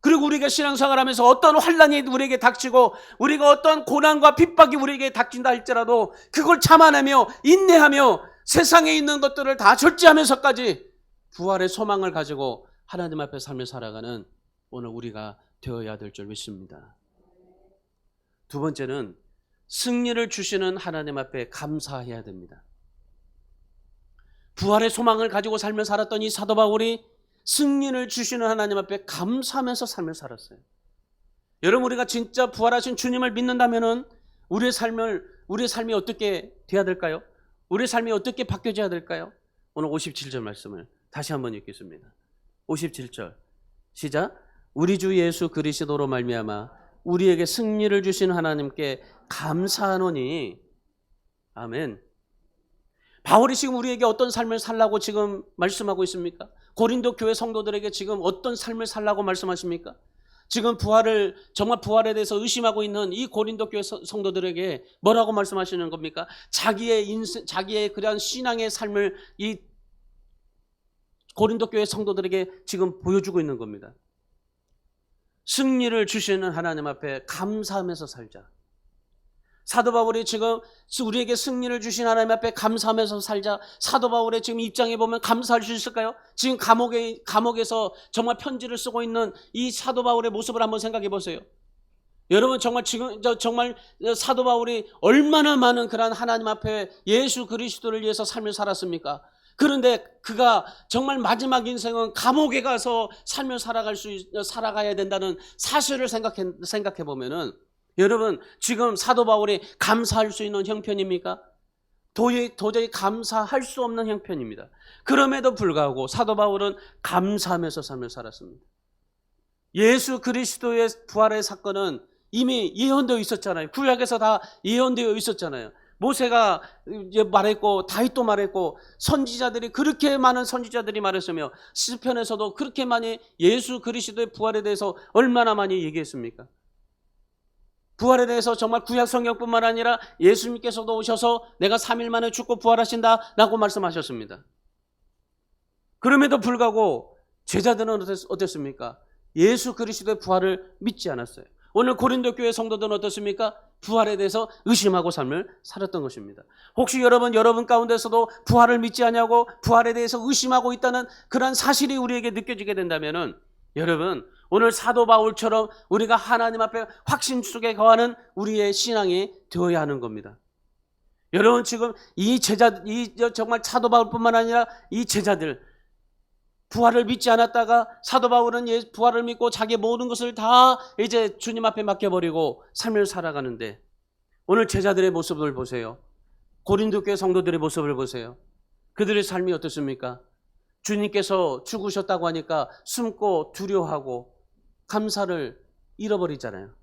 그리고 우리가 신앙생활 하면서 어떤 환난이 우리에게 닥치고 우리가 어떤 고난과 핍박이 우리에게 닥친다 할지라도 그걸 참아내며 인내하며 세상에 있는 것들을 다 절제하면서까지 부활의 소망을 가지고 하나님 앞에 삶을 살아가는 오늘 우리가 되어야 될 줄 믿습니다. 두 번째는 승리를 주시는 하나님 앞에 감사해야 됩니다. 부활의 소망을 가지고 삶을 살았던 이 사도 바울이 승리를 주시는 하나님 앞에 감사하면서 삶을 살았어요. 여러분, 우리가 진짜 부활하신 주님을 믿는다면 우리의 삶이 어떻게 돼야 될까요? 우리의 삶이 어떻게 바뀌어져야 될까요? 오늘 57절 말씀을 다시 한번 읽겠습니다. 57절 시작. 우리 주 예수 그리스도로 말미암아 우리에게 승리를 주신 하나님께 감사하노니. 아멘. 바울이 지금 우리에게 어떤 삶을 살라고 지금 말씀하고 있습니까? 고린도 교회 성도들에게 지금 어떤 삶을 살라고 말씀하십니까? 지금 정말 부활에 대해서 의심하고 있는 이 고린도 교회 성도들에게 뭐라고 말씀하시는 겁니까? 자기의 그런 신앙의 삶을 이 고린도 교회 성도들에게 지금 보여주고 있는 겁니다. 승리를 주시는 하나님 앞에 감사하면서 살자. 사도 바울이 지금 우리에게 승리를 주신 하나님 앞에 감사하면서 살자. 사도 바울의 지금 입장에 보면 감사할 수 있을까요? 지금 감옥에서 정말 편지를 쓰고 있는 이 사도 바울의 모습을 한번 생각해 보세요. 여러분, 정말 사도 바울이 얼마나 많은 그런 하나님 앞에 예수 그리스도를 위해서 삶을 살았습니까? 그런데 그가 정말 마지막 인생은 감옥에 가서 삶을 살아가야 된다는 사실을 생각해 보면은 여러분, 지금 사도 바울이 감사할 수 있는 형편입니까? 도저히 감사할 수 없는 형편입니다. 그럼에도 불구하고 사도 바울은 감사하면서 삶을 살았습니다. 예수 그리스도의 부활의 사건은 이미 예언되어 있었잖아요. 구약에서 다 예언되어 있었잖아요. 모세가 말했고 다윗도 말했고 선지자들이 그렇게 많은 선지자들이 말했으며 시편에서도 그렇게 많이 예수 그리스도의 부활에 대해서 얼마나 많이 얘기했습니까? 부활에 대해서 정말 구약 성경뿐만 아니라 예수님께서도 오셔서 내가 3일 만에 죽고 부활하신다라고 말씀하셨습니다. 그럼에도 불구하고 제자들은 어땠습니까? 예수 그리스도의 부활을 믿지 않았어요. 오늘 고린도 교회 성도들은 어떻습니까? 부활에 대해서 의심하고 삶을 살았던 것입니다. 혹시 여러분 가운데서도 부활을 믿지 않냐고 부활에 대해서 의심하고 있다는 그런 사실이 우리에게 느껴지게 된다면은 여러분 오늘 사도 바울처럼 우리가 하나님 앞에 확신 속에 거하는 우리의 신앙이 되어야 하는 겁니다. 여러분 지금 정말 사도 바울뿐만 아니라 이 제자들 부활을 믿지 않았다가 사도 바울은 부활을 믿고 자기 모든 것을 다 이제 주님 앞에 맡겨버리고 삶을 살아가는데 오늘 제자들의 모습을 보세요. 고린도 교회 성도들의 모습을 보세요. 그들의 삶이 어떻습니까? 주님께서 죽으셨다고 하니까 숨고 두려워하고 감사를 잃어버리잖아요.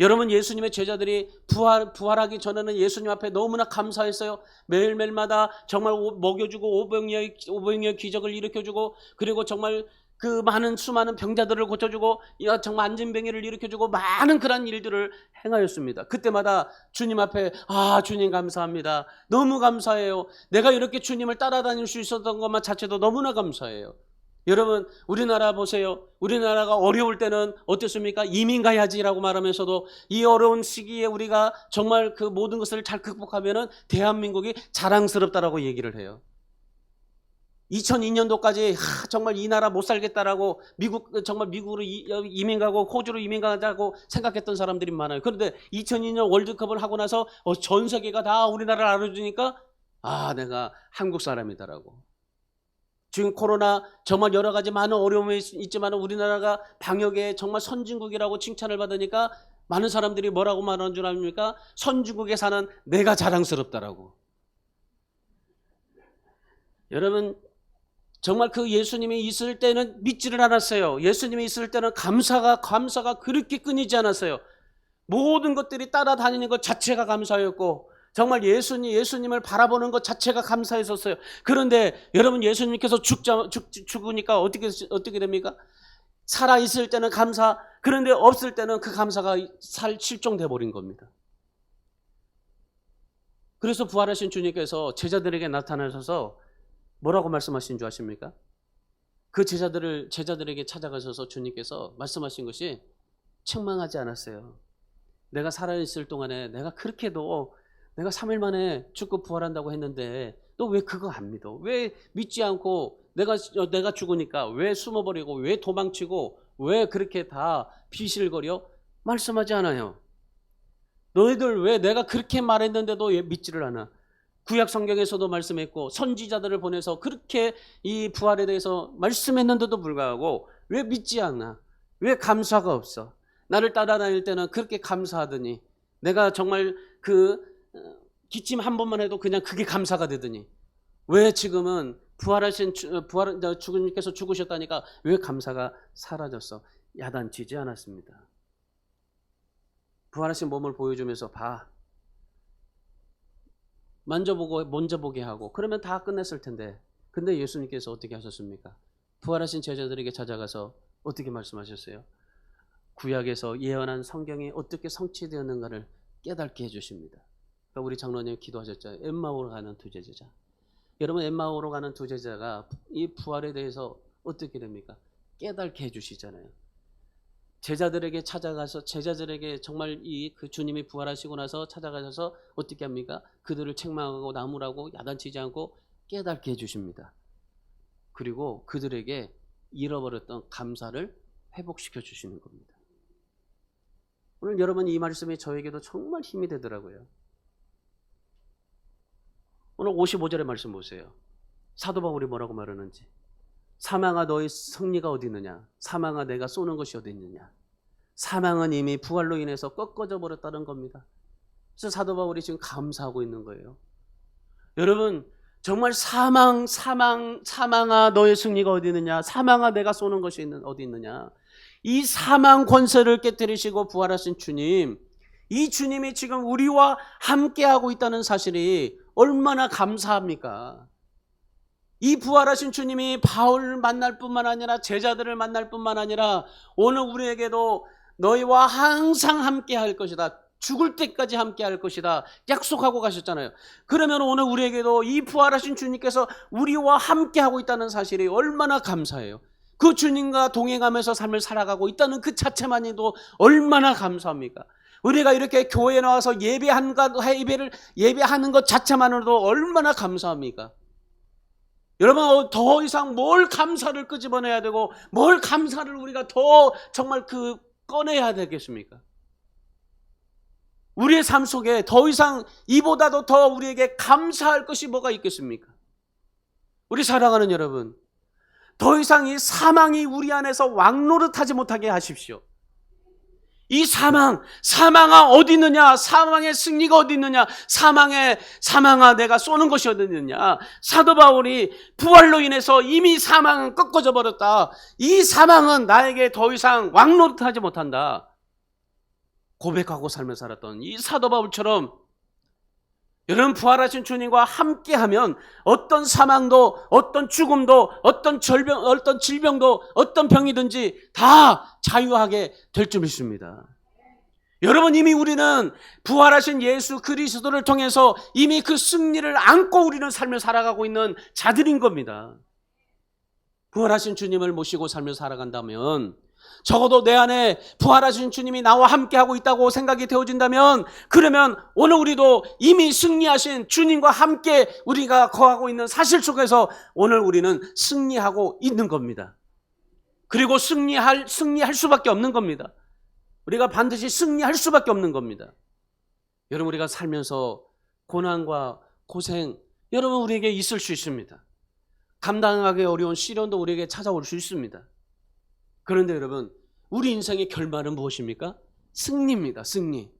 여러분 예수님의 제자들이 부활하기 전에는 예수님 앞에 너무나 감사했어요. 매일매일마다 정말 먹여주고 500여의 기적을 일으켜주고 그리고 정말 그 수많은 병자들을 고쳐주고 정말 안진뱅이를 일으켜주고 많은 그런 일들을 행하였습니다. 그때마다 주님 앞에 주님 감사합니다. 너무 감사해요. 내가 이렇게 주님을 따라다닐 수 있었던 것만 자체도 너무나 감사해요. 여러분 우리나라 보세요. 우리나라가 어려울 때는 어땠습니까? 이민 가야지라고 말하면서도 이 어려운 시기에 우리가 정말 그 모든 것을 잘 극복하면은 대한민국이 자랑스럽다라고 얘기를 해요. 2002년도까지 정말 이 나라 못 살겠다라고 미국으로 이민 가고 호주로 이민 가자고 생각했던 사람들이 많아요. 그런데 2002년 월드컵을 하고 나서 전 세계가 다 우리나라를 알아주니까 내가 한국 사람이다라고. 지금 코로나 정말 여러 가지 많은 어려움이 있지만 우리나라가 방역에 정말 선진국이라고 칭찬을 받으니까 많은 사람들이 뭐라고 말하는 줄 압니까? 선진국에 사는 내가 자랑스럽다라고. 여러분 정말 그 예수님이 있을 때는 믿지를 않았어요. 예수님이 있을 때는 감사가 그렇게 끊이지 않았어요. 모든 것들이 따라다니는 것 자체가 감사였고 정말 예수님을 바라보는 것 자체가 감사했었어요. 그런데 여러분 예수님께서 죽으니까 어떻게 됩니까? 살아있을 때는 감사, 그런데 없을 때는 그 감사가 실종돼 버린 겁니다. 그래서 부활하신 주님께서 제자들에게 나타나셔서 뭐라고 말씀하신 줄 아십니까? 그 제자들에게 찾아가셔서 주님께서 말씀하신 것이 책망하지 않았어요. 내가 살아있을 동안에 내가 그렇게도 내가 3일 만에 죽고 부활한다고 했는데 너 왜 그거 안 믿어? 왜 믿지 않고 내가 죽으니까 왜 숨어버리고 왜 도망치고 왜 그렇게 다 비실거려? 말씀하지 않아요. 너희들 왜 내가 그렇게 말했는데도 왜 믿지를 않아? 구약 성경에서도 말씀했고 선지자들을 보내서 그렇게 이 부활에 대해서 말씀했는데도 불구하고 왜 믿지 않나? 왜 감사가 없어? 나를 따라다닐 때는 그렇게 감사하더니 내가 정말 기침 한 번만 해도 그냥 그게 감사가 되더니 왜 지금은 주님께서 죽으셨다니까 왜 감사가 사라졌어? 야단치지 않았습니다. 부활하신 몸을 보여주면서 만져보게 하고 그러면 다 끝냈을 텐데 근데 예수님께서 어떻게 하셨습니까? 부활하신 제자들에게 찾아가서 어떻게 말씀하셨어요? 구약에서 예언한 성경이 어떻게 성취되었는가를 깨닫게 해주십니다. 그러니까 우리 장로님 기도하셨죠. 엠마오로 가는 두 제자. 여러분 엠마오로 가는 두 제자가 이 부활에 대해서 어떻게 됩니까? 깨닫게 해주시잖아요. 제자들에게 찾아가서 제자들에게 정말 그 주님이 부활하시고 나서 찾아가셔서 어떻게 합니까? 그들을 책망하고 나무라고 야단치지 않고 깨닫게 해주십니다. 그리고 그들에게 잃어버렸던 감사를 회복시켜 주시는 겁니다. 오늘 여러분 이 말씀이 저에게도 정말 힘이 되더라고요. 오늘 55절의 말씀 보세요. 사도 바울이 뭐라고 말하는지. 사망아 너의 승리가 어디 있느냐? 사망아 내가 쏘는 것이 어디 있느냐? 사망은 이미 부활로 인해서 꺾어져 버렸다는 겁니다. 그래서 사도 바울이 지금 감사하고 있는 거예요. 여러분 정말 사망아 너의 승리가 어디 있느냐? 사망아 내가 쏘는 것이 어디 있느냐? 이 사망 권세를 깨뜨리시고 부활하신 주님, 이 주님이 지금 우리와 함께하고 있다는 사실이 얼마나 감사합니까? 이 부활하신 주님이 바울을 만날 뿐만 아니라 제자들을 만날 뿐만 아니라 오늘 우리에게도 너희와 항상 함께할 것이다, 죽을 때까지 함께할 것이다 약속하고 가셨잖아요. 그러면 오늘 우리에게도 이 부활하신 주님께서 우리와 함께하고 있다는 사실이 얼마나 감사해요. 그 주님과 동행하면서 삶을 살아가고 있다는 그 자체만이도 얼마나 감사합니까? 우리가 이렇게 교회에 나와서 예배하는 것 자체만으로도 얼마나 감사합니까? 여러분, 더 이상 뭘 감사를 끄집어내야 되고 뭘 감사를 우리가 더 정말 꺼내야 되겠습니까? 우리의 삶 속에 더 이상 이보다도 더 우리에게 감사할 것이 뭐가 있겠습니까? 우리 사랑하는 여러분, 더 이상 이 사망이 우리 안에서 왕노릇하지 못하게 하십시오. 이 사망아 어디 있느냐? 사망의 승리가 어디 있느냐? 사망아 내가 쏘는 것이 어디 있느냐? 사도 바울이 부활로 인해서 이미 사망은 꺾어져 버렸다. 이 사망은 나에게 더 이상 왕노릇하지 못한다 고백하고 삶을 살았던 이 사도 바울처럼 여러분, 부활하신 주님과 함께하면 어떤 사망도, 어떤 죽음도, 어떤 질병도, 어떤 병이든지 다 자유하게 될 줄 믿습니다. 여러분, 이미 우리는 부활하신 예수 그리스도를 통해서 이미 그 승리를 안고 우리는 삶을 살아가고 있는 자들인 겁니다. 부활하신 주님을 모시고 삶을 살아간다면, 적어도 내 안에 부활하신 주님이 나와 함께하고 있다고 생각이 되어진다면, 그러면 오늘 우리도 이미 승리하신 주님과 함께 우리가 거하고 있는 사실 속에서 오늘 우리는 승리하고 있는 겁니다. 그리고 승리할 수밖에 없는 겁니다. 우리가 반드시 승리할 수밖에 없는 겁니다. 여러분, 우리가 살면서 고난과 고생, 여러분 우리에게 있을 수 있습니다. 감당하기 어려운 시련도 우리에게 찾아올 수 있습니다. 그런데 여러분, 우리 인생의 결말은 무엇입니까? 승리입니다. 승리.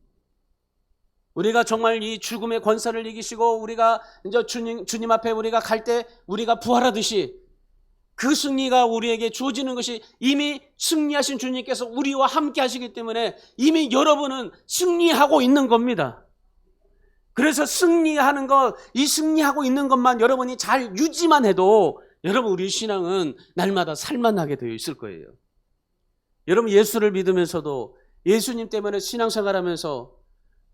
우리가 정말 이 죽음의 권세를 이기시고 우리가 이제 주님 앞에 우리가 갈 때 우리가 부활하듯이 그 승리가 우리에게 주어지는 것이 이미 승리하신 주님께서 우리와 함께 하시기 때문에 이미 여러분은 승리하고 있는 겁니다. 그래서 승리하는 것, 이 승리하고 있는 것만 여러분이 잘 유지만 해도 여러분, 우리 신앙은 날마다 살만하게 되어 있을 거예요. 여러분, 예수를 믿으면서도 예수님 때문에 신앙생활하면서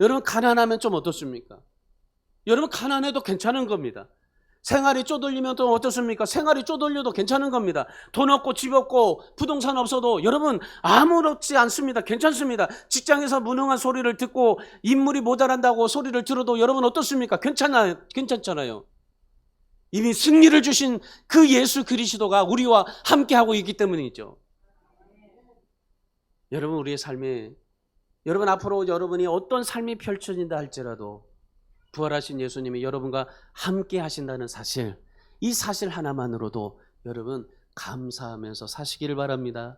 여러분 가난하면 좀 어떻습니까? 여러분, 가난해도 괜찮은 겁니다. 생활이 쪼들리면 또 어떻습니까? 생활이 쪼들려도 괜찮은 겁니다. 돈 없고 집 없고 부동산 없어도 여러분 아무렇지 않습니다. 괜찮습니다. 직장에서 무능한 소리를 듣고 인물이 모자란다고 소리를 들어도 여러분 어떻습니까? 괜찮잖아요. 이미 승리를 주신 그 예수 그리스도가 우리와 함께하고 있기 때문이죠. 여러분, 우리의 삶에 여러분 앞으로 여러분이 어떤 삶이 펼쳐진다 할지라도 부활하신 예수님이 여러분과 함께 하신다는 사실, 이 사실 하나만으로도 여러분 감사하면서 사시기를 바랍니다.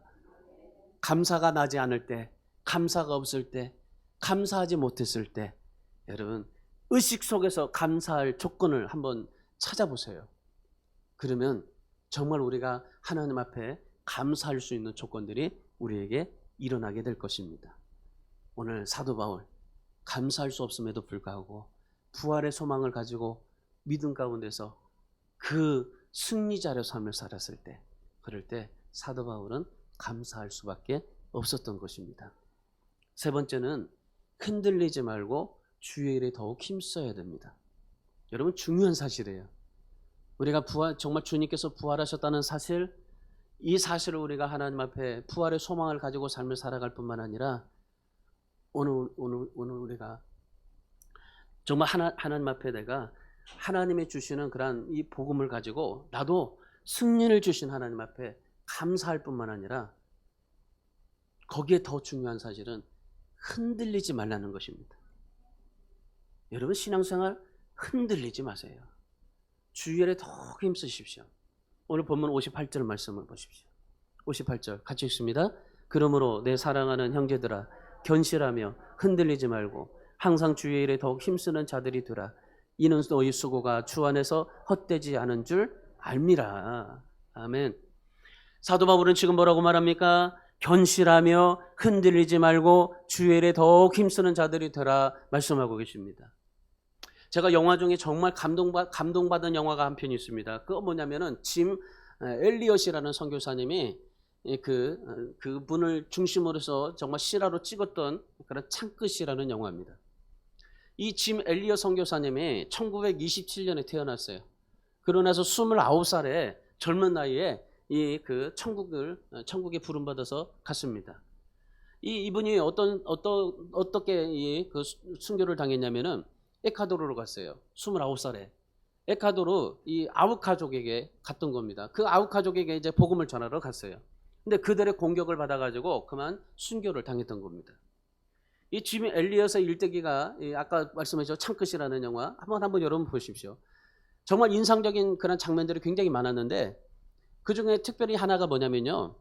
감사가 나지 않을 때, 감사가 없을 때, 감사하지 못했을 때 여러분 의식 속에서 감사할 조건을 한번 찾아보세요. 그러면 정말 우리가 하나님 앞에 감사할 수 있는 조건들이 우리에게 일어나게 될 것입니다. 오늘 사도 바울, 감사할 수 없음에도 불구하고 부활의 소망을 가지고 믿음 가운데서 그 승리자로 삶을 살았을 때, 그럴 때 사도 바울은 감사할 수밖에 없었던 것입니다. 세 번째는 흔들리지 말고 주의 일에 더욱 힘써야 됩니다. 여러분, 중요한 사실이에요. 우리가 정말 주님께서 부활하셨다는 사실, 이 사실을 우리가 하나님 앞에 부활의 소망을 가지고 삶을 살아갈 뿐만 아니라 오늘 우리가 정말 하나님 앞에 내가 하나님이 주시는 그러한 이 복음을 가지고 나도 승리를 주신 하나님 앞에 감사할 뿐만 아니라 거기에 더 중요한 사실은 흔들리지 말라는 것입니다. 여러분, 신앙생활 흔들리지 마세요. 주일에 더 힘쓰십시오. 오늘 본문 58절 말씀을 보십시오. 58절 같이 읽습니다. 그러므로 내 사랑하는 형제들아, 견실하며 흔들리지 말고 항상 주의 일에 더욱 힘쓰는 자들이 되라. 이는 너희 수고가 주 안에서 헛되지 않은 줄 알미라. 아멘. 사도 바울은 지금 뭐라고 말합니까? 견실하며 흔들리지 말고 주의 일에 더욱 힘쓰는 자들이 되라 말씀하고 계십니다. 제가 영화 중에 정말 감동받은 영화가 한 편이 있습니다. 그거 뭐냐면은 짐 엘리엇이라는 선교사님이 그분을 중심으로서 정말 실화로 찍었던 그런 창끝이라는 영화입니다. 이 짐 엘리엇 선교사님이 1927년에 태어났어요. 그러나서 29살에 젊은 나이에 천국에 부름받아서 갔습니다. 이분이 어떻게 순교를 당했냐면은 에콰도르로 갔어요. 29살에. 에콰도르 이 아우카족에게 갔던 겁니다. 그 아우카족에게 이제 복음을 전하러 갔어요. 근데 그들의 공격을 받아가지고 그만 순교를 당했던 겁니다. 이 짐 엘리엇의 일대기가 아까 말씀하신 창끝이라는 영화 한번 여러분 보십시오. 정말 인상적인 그런 장면들이 굉장히 많았는데 그 중에 특별히 하나가 뭐냐면요.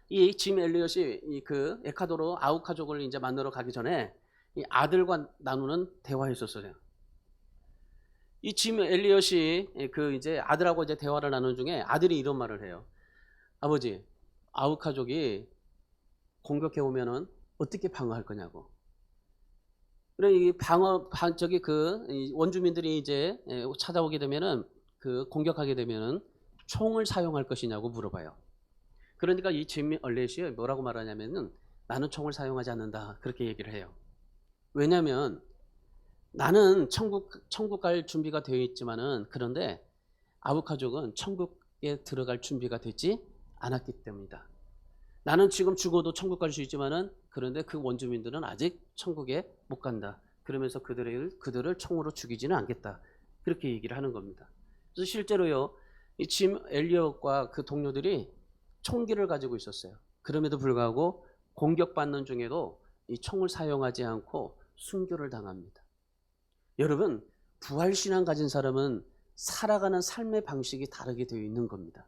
이 짐 엘리엇이 그 에콰도르 아우카족을 이제 만나러 가기 전에 이 아들과 나누는 대화였었어요. 이 짐 엘리엇이 이제 아들하고 이제 대화를 나누는 중에 아들이 이런 말을 해요. 아버지, 아우카족이 공격해 오면은 어떻게 방어할 거냐고. 그래 이 원주민들이 이제 찾아오게 되면은 공격하게 되면은 총을 사용할 것이냐고 물어봐요. 그러니까 이 짐 엘리엇이 뭐라고 말하냐면은 나는 총을 사용하지 않는다 그렇게 얘기를 해요. 왜냐하면 나는 천국 갈 준비가 되어 있지만은 그런데 아우카족은 천국에 들어갈 준비가 되지 않았기 때문이다. 나는 지금 죽어도 천국 갈 수 있지만은 그런데 그 원주민들은 아직 천국에 못 간다. 그러면서 그들을 총으로 죽이지는 않겠다. 그렇게 얘기를 하는 겁니다. 그래서 실제로요, 이 짐 엘리엇과 그 동료들이 총기를 가지고 있었어요. 그럼에도 불구하고 공격받는 중에도 이 총을 사용하지 않고 순교를 당합니다. 여러분, 부활신앙 가진 사람은 살아가는 삶의 방식이 다르게 되어 있는 겁니다.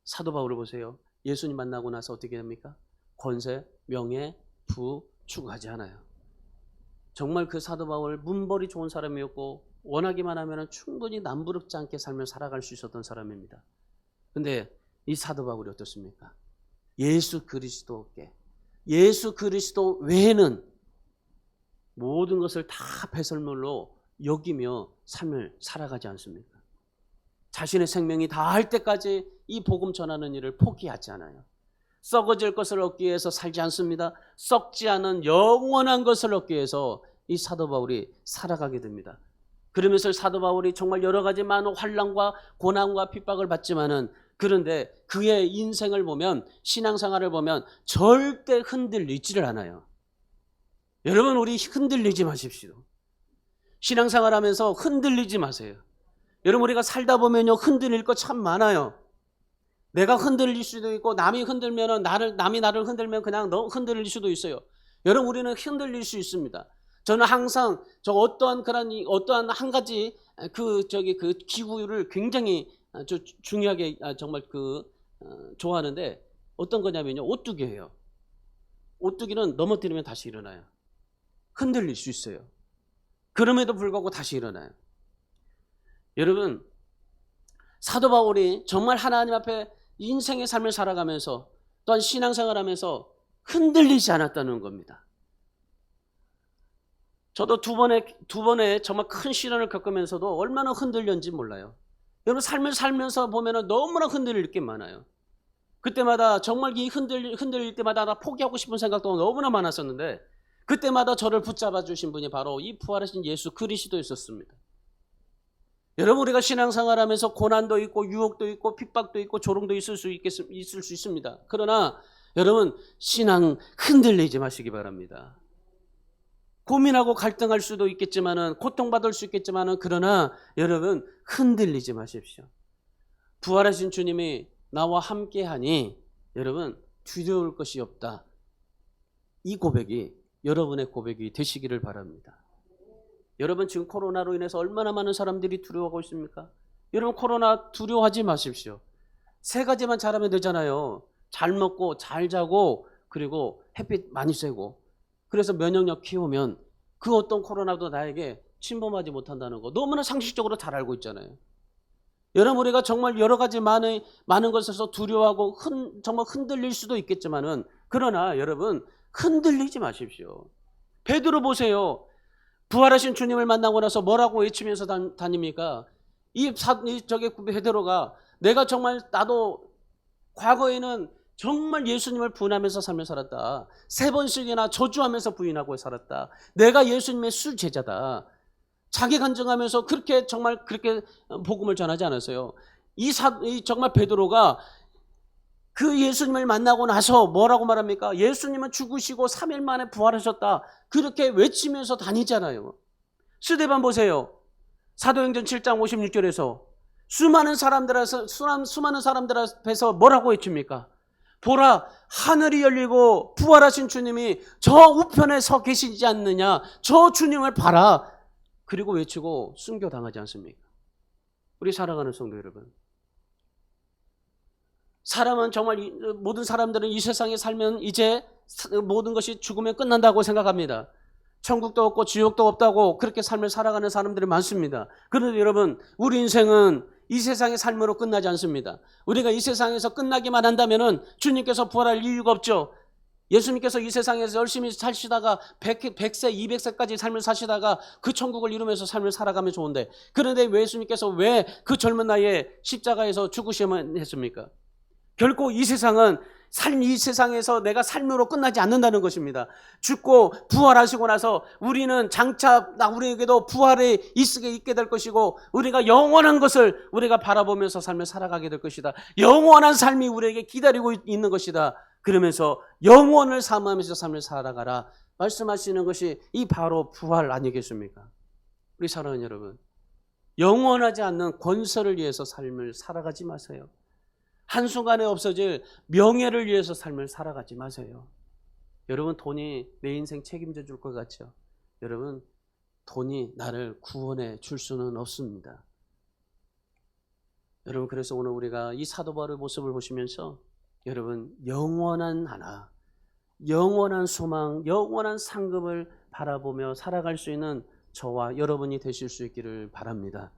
사도 바울을 보세요. 예수님 만나고 나서 어떻게 합니까? 권세, 명예, 부 추구하지 않아요. 정말 그 사도 바울 문벌이 좋은 사람이었고 원하기만 하면 충분히 남부럽지 않게 살며 살아갈 수 있었던 사람입니다. 근데 이 사도 바울이 어떻습니까? 예수 그리스도 외에는 모든 것을 다 배설물로 여기며 삶을 살아가지 않습니까? 자신의 생명이 다할 때까지 이 복음 전하는 일을 포기하지 않아요. 썩어질 것을 얻기 위해서 살지 않습니다. 썩지 않은 영원한 것을 얻기 위해서 이 사도 바울이 살아가게 됩니다. 그러면서 사도 바울이 정말 여러 가지 많은 환난과 고난과 핍박을 받지만은 그런데 그의 인생을 보면 신앙생활을 보면 절대 흔들리지를 않아요. 여러분 우리 흔들리지 마십시오. 신앙생활하면서 흔들리지 마세요. 여러분 우리가 살다 보면요 흔들릴 거 참 많아요. 내가 흔들릴 수도 있고 남이 흔들면은 남이 나를 흔들면 그냥 너 흔들릴 수도 있어요. 여러분 우리는 흔들릴 수 있습니다. 저는 항상 어떠한 한 가지 그 기구를 굉장히 중요하게 정말 좋아하는데 어떤 거냐면요 오뚜기예요. 오뚜기는 넘어뜨리면 다시 일어나요. 흔들릴 수 있어요. 그럼에도 불구하고 다시 일어나요. 여러분 사도 바울이 정말 하나님 앞에 인생의 삶을 살아가면서 또한 신앙생활하면서 흔들리지 않았다는 겁니다. 저도 두 번의 정말 큰 시련을 겪으면서도 얼마나 흔들렸는지 몰라요. 여러분 삶을 살면서 보면 너무나 흔들릴 게 많아요. 그때마다 정말 이 흔들릴 때마다 나 포기하고 싶은 생각도 너무나 많았었는데 그때마다 저를 붙잡아 주신 분이 바로 이 부활하신 예수 그리스도였었습니다. 여러분 우리가 신앙생활하면서 고난도 있고 유혹도 있고 핍박도 있고 조롱도 있을 수 있습니다. 그러나 여러분 신앙 흔들리지 마시기 바랍니다. 고민하고 갈등할 수도 있겠지만은 고통받을 수 있겠지만은 그러나 여러분 흔들리지 마십시오. 부활하신 주님이 나와 함께하니 여러분 두려울 것이 없다. 이 고백이 여러분의 고백이 되시기를 바랍니다. 여러분 지금 코로나로 인해서 얼마나 많은 사람들이 두려워하고 있습니까? 여러분 코로나 두려워하지 마십시오. 세 가지만 잘하면 되잖아요. 잘 먹고 잘 자고 그리고 햇빛 많이 쐬고 그래서 면역력 키우면 그 어떤 코로나도 나에게 침범하지 못한다는 거 너무나 상식적으로 잘 알고 있잖아요. 여러분 우리가 정말 여러 가지 많은 것에서 두려워하고 정말 흔들릴 수도 있겠지만은 그러나 여러분 흔들리지 마십시오. 베드로 보세요. 부활하신 주님을 만나고 나서 뭐라고 외치면서 다닙니까? 저게 베드로가 내가 정말 나도 과거에는 정말 예수님을 부인하면서 삶을 살았다. 3번씩이나 저주하면서 부인하고 살았다. 내가 예수님의 수제자다. 자기 간증하면서 그렇게 복음을 전하지 않았어요. 정말 베드로가 그 예수님을 만나고 나서 뭐라고 말합니까? 예수님은 죽으시고 3일 만에 부활하셨다. 그렇게 외치면서 다니잖아요. 스데반 보세요. 사도행전 7장 56절에서 수많은 사람들 앞에서 뭐라고 외칩니까? 보라, 하늘이 열리고 부활하신 주님이 저 우편에 서 계시지 않느냐. 저 주님을 봐라. 그리고 외치고 순교당하지 않습니까? 우리 사랑하는 성도 여러분, 사람은 정말 모든 사람들은 이 세상에 살면 이제 모든 것이 죽으면 끝난다고 생각합니다. 천국도 없고 지옥도 없다고 그렇게 삶을 살아가는 사람들이 많습니다. 그런데 여러분, 우리 인생은 이 세상의 삶으로 끝나지 않습니다. 우리가 이 세상에서 끝나기만 한다면은 주님께서 부활할 이유가 없죠. 예수님께서 이 세상에서 열심히 사시다가 100세, 200세까지 삶을 사시다가 그 천국을 이루면서 삶을 살아가면 좋은데, 그런데 예수님께서 왜 그 젊은 나이에 십자가에서 죽으셔야만 했습니까? 결코 이 세상은 이 세상에서 내가 삶으로 끝나지 않는다는 것입니다. 죽고 부활하시고 나서 우리는 장차 우리에게도 부활에 있게 될 것이고, 우리가 영원한 것을 우리가 바라보면서 삶을 살아가게 될 것이다. 영원한 삶이 우리에게 기다리고 있는 것이다. 그러면서 영원을 사모하면서 삶을 살아가라 말씀하시는 것이 이 바로 부활 아니겠습니까? 우리 사랑하는 여러분, 영원하지 않는 권세를 위해서 삶을 살아가지 마세요. 한순간에 없어질 명예를 위해서 삶을 살아가지 마세요. 여러분, 돈이 내 인생 책임져 줄 것 같죠? 여러분, 돈이 나를 구원해 줄 수는 없습니다. 여러분, 그래서 오늘 우리가 이 사도 바울의 모습을 보시면서 여러분, 영원한 하나, 영원한 소망, 영원한 상급을 바라보며 살아갈 수 있는 저와 여러분이 되실 수 있기를 바랍니다.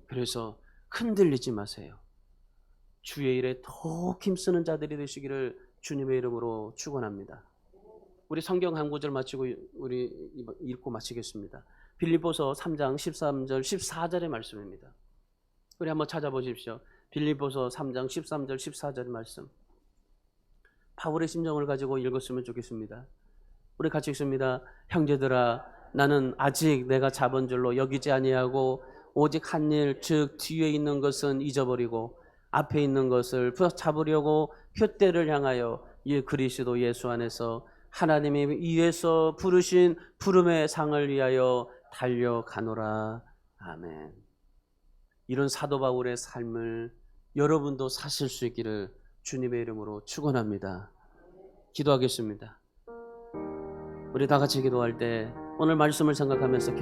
그래서 흔들리지 마세요. 주의 일에 더욱 힘쓰는 자들이 되시기를 주님의 이름으로 축원합니다. 우리 성경 한 구절 마치고 우리 읽고 마치겠습니다. 빌립보서 3장 13절 14절의 말씀입니다. 우리 한번 찾아보십시오. 빌립보서 3장 13절 14절의 말씀. 바울의 심정을 가지고 읽었으면 좋겠습니다. 우리 같이 읽습니다. 형제들아, 나는 아직 내가 잡은 줄로 여기지 아니하고 오직 한 일, 즉 뒤에 있는 것은 잊어버리고 앞에 있는 것을 잡으려고 표대를 향하여 그리스도 예수 안에서 하나님이 위에서 부르신 부름의 상을 위하여 달려가노라. 아멘. 이런 사도 바울의 삶을 여러분도 사실 수 있기를 주님의 이름으로 축원합니다. 기도하겠습니다. 우리 다 같이 기도할 때 오늘 말씀을 생각하면서